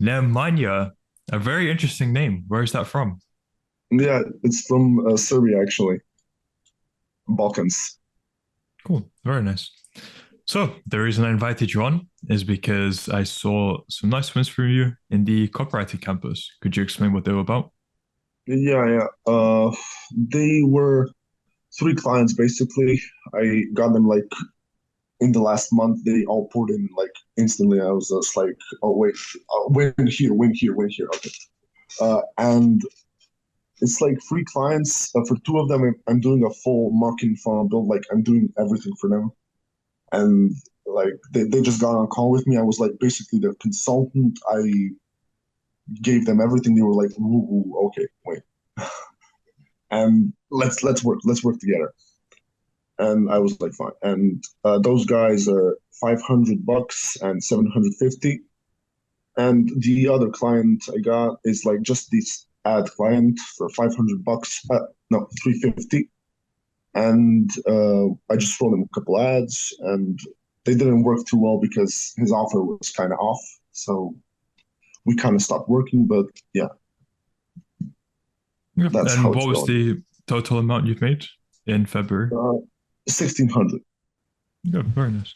Nemanja, a very interesting name. Where is that from? Yeah, it's from Serbia, actually, Balkans. Cool, very nice. So, the reason I invited you on is because I saw some nice wins from you in the copywriting campus. Could you explain what they were about? Yeah. They were three clients basically. I got them like in the last month. They all poured in like instantly. I was just like, oh wait, win here, win here, win here. Okay. And it's like three clients. For two of them, I'm doing a full marketing funnel build. Like I'm doing everything for them. And like they just got on a call with me. I was like basically their consultant. I gave them everything. They were like, ooh, okay, wait, and let's work together. And I was like, fine. And those guys are $500 and 750. And the other client I got is like just this ad client for $500. No, 350. And I just wrote him a couple ads, and they didn't work too well because his offer was kind of off. So we kind of stopped working. But yeah, Yeah. that's how And it's what was going. the total amount you've made in February? Uh, 1600. Yeah, very nice.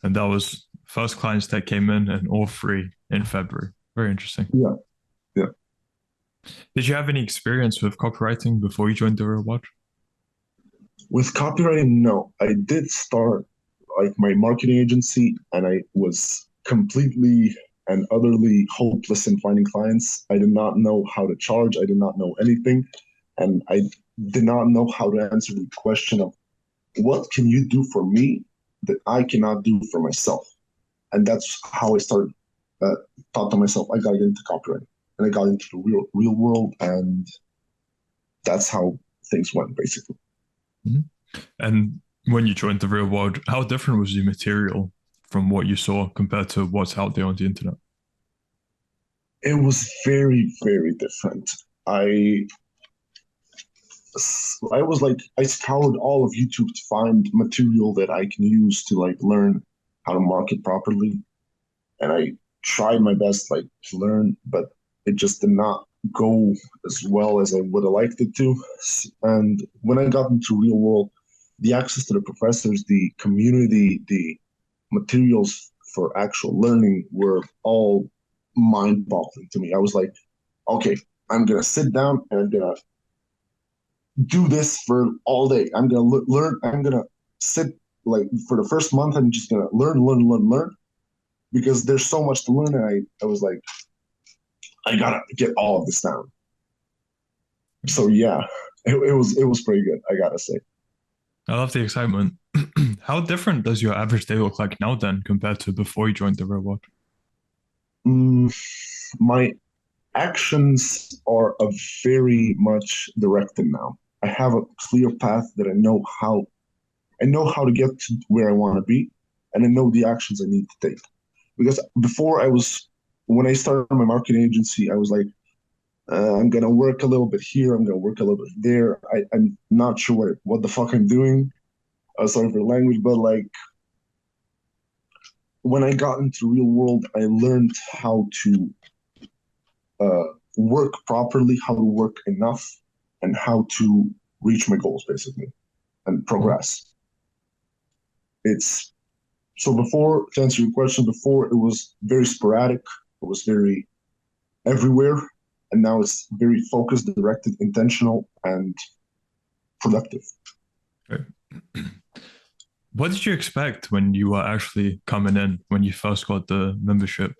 And that was first clients that came in and all three in February. Very interesting. Yeah, yeah. Did you have any experience with copywriting before you joined the real world? With copywriting, no. I did start like my marketing agency, and I was completely and utterly hopeless in finding clients. I did not know how to charge. I did not know anything, and I did not know how to answer the question of what can you do for me that I cannot do for myself. And that's how I started. Uh, Thought to myself, I got to get into copywriting, and I got into the real world, and that's how things went basically. Mhm. And when you joined the real world, how different was the material from what you saw compared to what's out there on the internet? It was very, very different. I I was like I scoured all of YouTube to find material that I can use to like learn how to market properly, and I tried my best like to learn, but it just did not go as well as I would have liked it to. And when I got into real world, the access to the professors, the community, the materials for actual learning were all mind-boggling to me. I was like, okay, I'm gonna sit down and I'm gonna do this for all day. I'm gonna learn. I'm gonna sit like for the first month. I'm just gonna learn because there's so much to learn. And I was like, I gotta get all of this down. So yeah, it was pretty good. I gotta say. I love the excitement. How different does your average day look like now then compared to before you joined the real world? Mm, my actions are a very much directed now. I have a clear path that I know how to get to where I want to be, and I know the actions I need to take. Because before when I started my marketing agency, I was like, I'm gonna work a little bit here, I'm gonna work a little bit there. I'm not sure what the fuck I'm doing. Sorry for the language, but like when I got into real world, I learned how to uh, work properly, how to work enough, and how to reach my goals basically and Mhm. progress. It's so before to answer your question, before it was very sporadic, it was very everywhere, and now it's very focused, directed, intentional, and productive. Right. What did you expect when you were actually coming in when you first got the membership?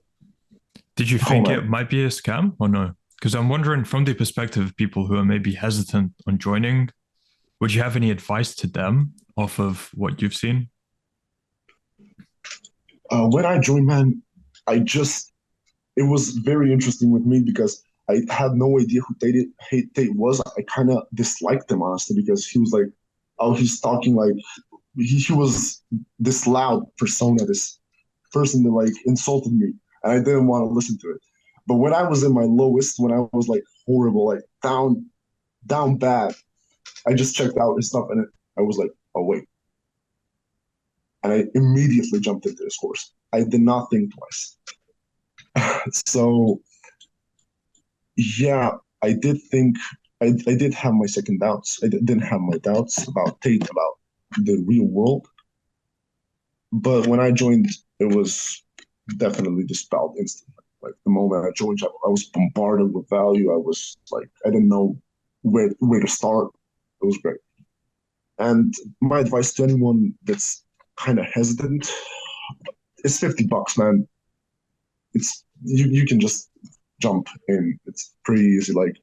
Did you Oh think it man, might be a scam or no? Because I'm wondering from the perspective of people who are maybe hesitant on joining, would you have any advice to them off of what you've seen? when I joined, man, I just it was very interesting with me because I had no idea who Tate was. I kind of disliked him honestly because he was like, oh, he's talking like he was this loud persona, this person that like insulted me, and I didn't want to listen to it. But when I was in my lowest, when I was like horrible, like down bad, I just checked out his stuff, and I was like, oh wait, and I immediately jumped into this course. I did not think twice. So yeah, I did think I did have my second doubts. Didn't have my doubts about Tate, about the real world. But when I joined, it was definitely dispelled instantly. Like the moment I joined, I was bombarded with value. I was like, I didn't know where to start. It was great. And my advice to anyone that's kind of hesitant is $50, man. You can just jump in. It's pretty easy. Like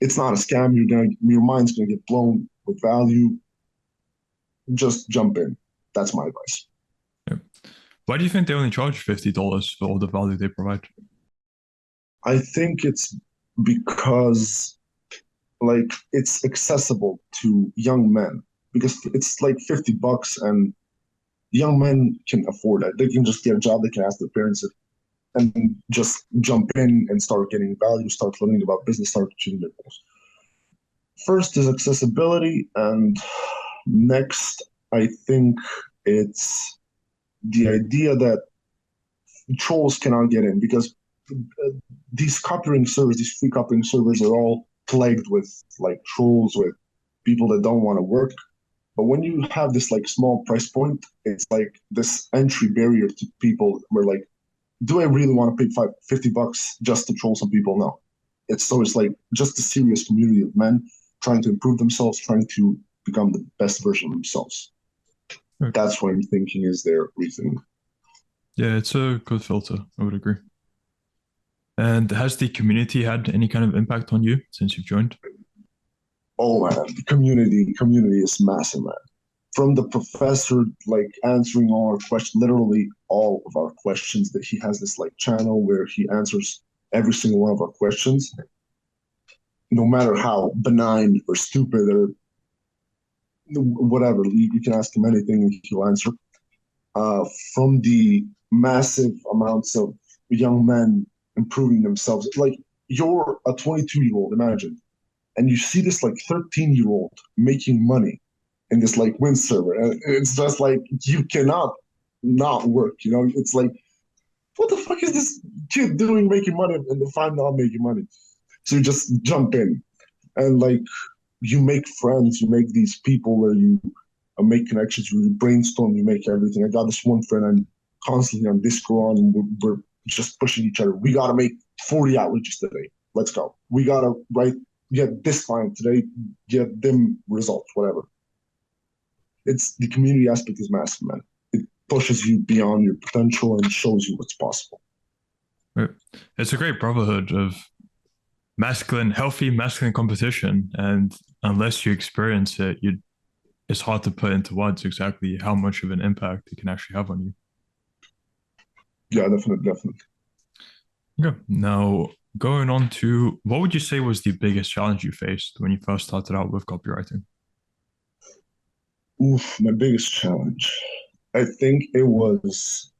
it's not a scam. Your mind's gonna get blown with value. Just jump in. That's my advice. Yeah. Why do you think they only charge $50 for all the value they provide? I think it's because like it's accessible to young men because it's like $50 and young men can afford it. They can just get a job, they can ask their parents and just jump in and start getting value, start learning about business, start achieving their goals. First is accessibility, and next, I think it's the idea that trolls cannot get in because these copywriting servers, these free copywriting servers are all plagued with like trolls, with people that don't want to work. But when you have this like small price point, it's like this entry barrier to people where like, do I really want to pay $50 just to troll some people? No. It's like just a serious community of men trying to improve themselves, trying to become the best version of themselves. Right. That's what I'm thinking is their reasoning. Yeah, it's a good filter. I would agree. And has the community had any kind of impact on you since you've joined? Oh man, the community is massive, man. From the professor like answering all our questions, literally all of our questions, that he has this like channel where he answers every single one of our questions, no matter how benign or stupid or whatever. You can ask him anything and he'll answer. From the massive amounts of young men improving themselves, like you're a 22-year-old, imagine, and you see this like 13-year-old making money in this like win server, and it's just like you cannot not work. It's like what the fuck is this kid doing making money, and if I'm not making money, so you just jump in and like you make friends, you make these people where you make connections, you brainstorm, you make everything. I got this one friend and constantly on Discord, and we're just pushing each other. We gotta make 40 outreaches today. Let's go. We gotta get this client today, get them results, whatever. It's the community aspect is massive, man. It pushes you beyond your potential and shows you what's possible. Right. It's a great brotherhood of healthy masculine competition. And unless you experience it, it's hard to put into words exactly how much of an impact it can actually have on you. Yeah, definitely. Yeah. Now, going on to what would you say was the biggest challenge you faced when you first started out with copywriting? Oof, my biggest challenge. I think it was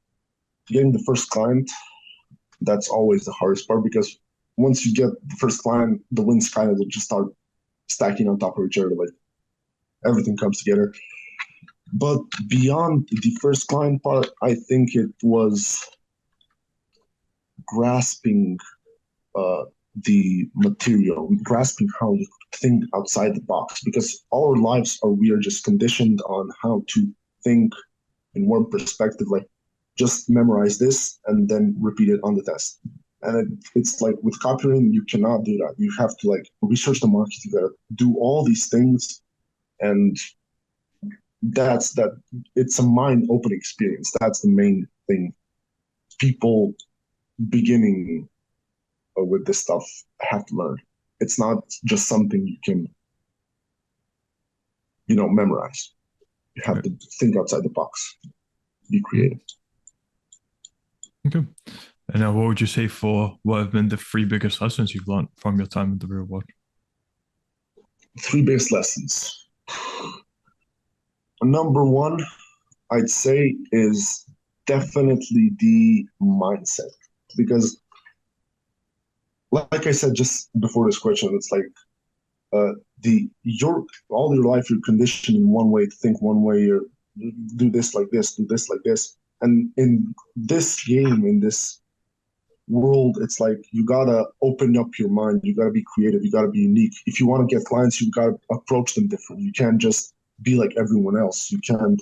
getting the first client. That's always the hardest part because once you get the first client, the wins kind of just start stacking on top of each other. Like everything comes together. But beyond the first client part, I think it was grasping the material, grasping how you think outside the box, because our lives we are just conditioned on how to think in one perspective, like just memorize this and then repeat it on the test. And it's like with copywriting, you cannot do that. You have to like research the market, you gotta do all these things, and it's a mind-opening experience. That's the main thing. People beginning with this stuff have to learn. It's not just something you can, memorize. You have to think outside the box, be creative. Okay. And now, what would you say what have been the three biggest lessons you've learned from your time in the real world? Three biggest lessons. Number one, I'd say, is definitely the mindset. Because, like I said just before this question, it's like all your life you're conditioned in one way to think one way. You do this like this, do this like this, and in this game, in this world, it's like you gotta open up your mind. You gotta be creative. You gotta be unique. If you want to get clients, you gotta approach them different. You can't just be like everyone else. You can't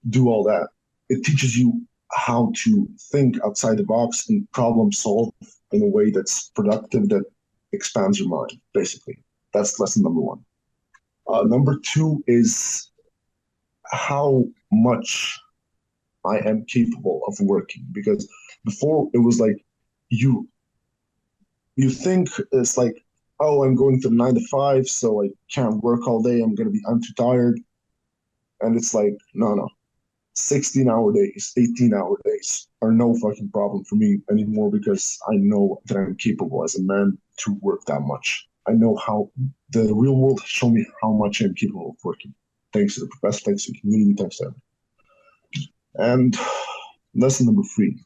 do all that. It teaches you how to think outside the box and problem solve in a way that's productive, that expands your mind, basically. That's lesson number one. Number two is how much I am capable of working. Because before it was like you you think it's like, oh, I'm going to 9 to 5, so I can't work all day. I'm too tired. And it's like, no. 16-hour days, 18-hour days are no fucking problem for me anymore because I know that I'm capable as a man to work that much. I know how the real world has shown me how much I'm capable of working. Thanks to the professor, thanks to the community, thanks to everyone. And lesson number three,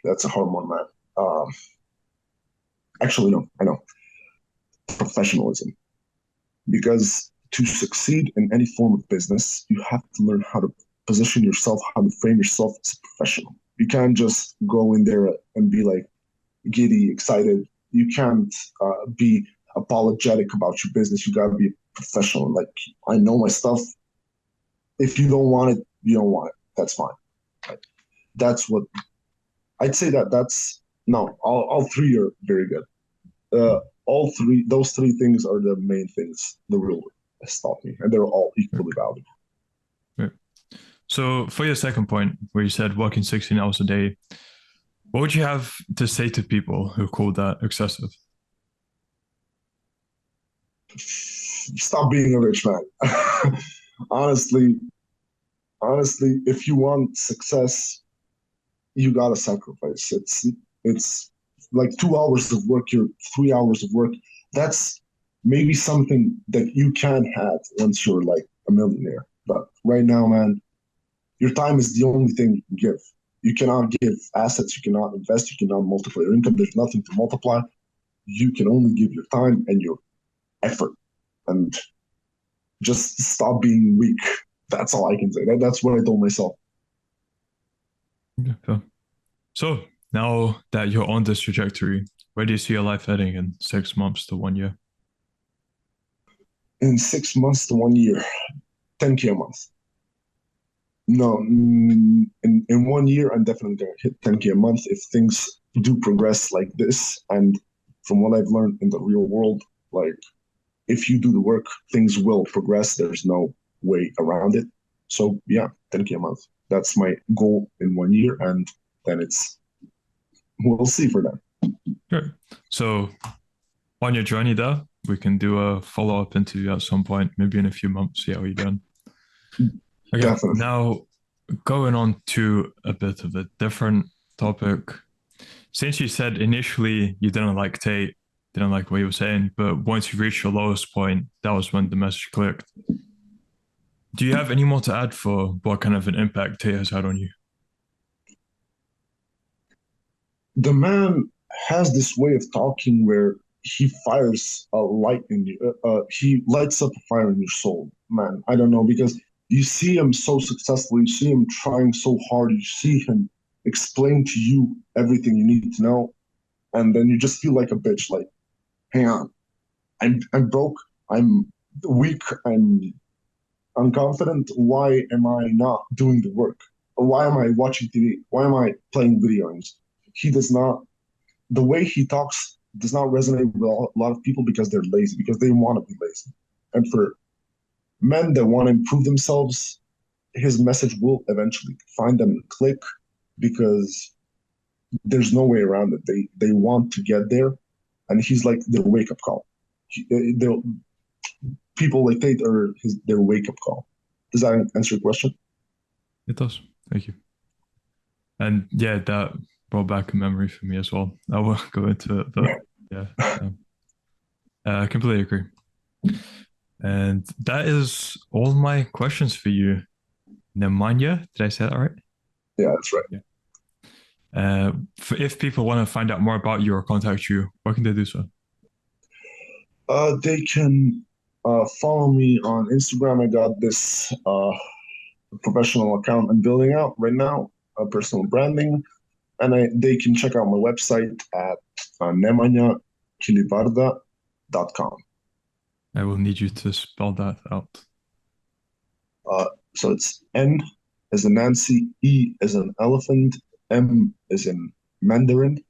that's a hard one, man. Actually, no, I know. Professionalism. Because to succeed in any form of business, you have to learn how to position yourself, how to frame yourself as a professional. You can't just go in there and be like giddy, excited. You can't be apologetic about your business. You got to be professional. Like, I know my stuff. If you don't want it, you don't want it. That's fine. Like, that's what I'd say. That's no. All three are very good. Those three things are the main things the real world has taught me, and they're all equally valuable. Right. So for your second point, where you said working 16 hours a day, what would you have to say to people who call that excessive? Stop being a rich man. honestly, honestly, if you want success, you gotta sacrifice. It's like 2 hours of work, your 3 hours of work. That's maybe something that you can have once you're like a millionaire. But right now, man, your time is the only thing you can give. You cannot give assets, you cannot invest, you cannot multiply your income. There's nothing to multiply. You can only give your time and your effort. And just stop being weak. That's all I can say. That's what I told myself. Okay, so now that you're on this trajectory, where do you see your life heading in 6 months to 1 year? In 6 months to 1 year, 10K a month. No, in 1 year, I'm definitely going to hit 10K a month if things do progress like this. And from what I've learned in the real world, like if you do the work, things will progress. There's no way around it. So yeah, 10K a month. That's my goal in 1 year. And then we'll see for that. Good. So on your journey there, we can do a follow-up interview at some point, maybe in a few months, see how you're doing. Okay, Definitely. now going on to a bit of a different topic. Since you said initially you didn't like Tate, didn't like what he was saying, but once you reached your lowest point, that was when the message clicked. Do you have any more to add for what kind of an impact Tate has had on you? The man has this way of talking where he fires a light in you. He lights up a fire in your soul, man. I don't know, because you see him so successful, you see him trying so hard, you see him explain to you everything you need to know, and then you just feel like a bitch. Like, hang on, I'm broke, I'm weak, I'm unconfident. Why am I not doing the work? Or why am I watching TV? Why am I playing video games? He does not. The way he talks does not resonate with a lot of people because they're lazy, because they want to be lazy. And for men that want to improve themselves, his message will eventually find them and click because there's no way around it. They want to get there, and he's like their wake up call. People like Tate are their wake up call. Does that answer your question? It does. Thank you. And yeah, that brought back a memory for me as well. I won't go into it, but yeah, I completely agree. And that is all my questions for you, Nemanja. Did I say that right? Yeah, that's right. Yeah. If people want to find out more about you or contact you, where can they do so? They can follow me on Instagram. I got this professional account I'm building out right now, personal branding. and they can check out my website at nemanjakilibarda.com. I will need you to spell that out. So it's N as in Nancy, E as in elephant, M as in Mandarin,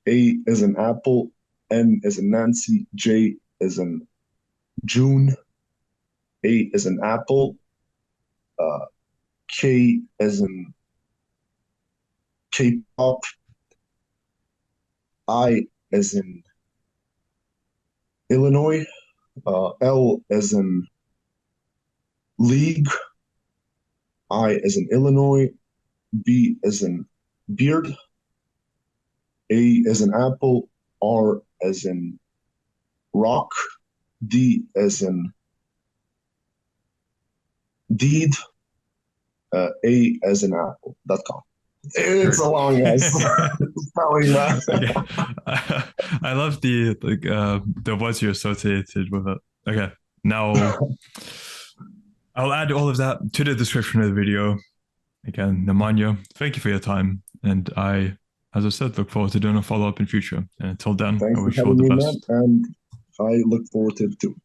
A as in apple, N as in Nancy, J as in June, A as in apple, K as in K-pop, I as in Illinois, L as in league, I as in Illinois, B as in beard, A as in apple, R as in rock, D as in deed, A as in apple.com. It's a long ass spelling that. Okay. I love the words you're associated with it. Okay. Now I'll add all of that to the description of the video. Again, Nemanja, thank you for your time. And I, as I said, look forward to doing a follow-up in future. And until then, Thanks I for wish you all having the me, man, best. and I look forward to it too.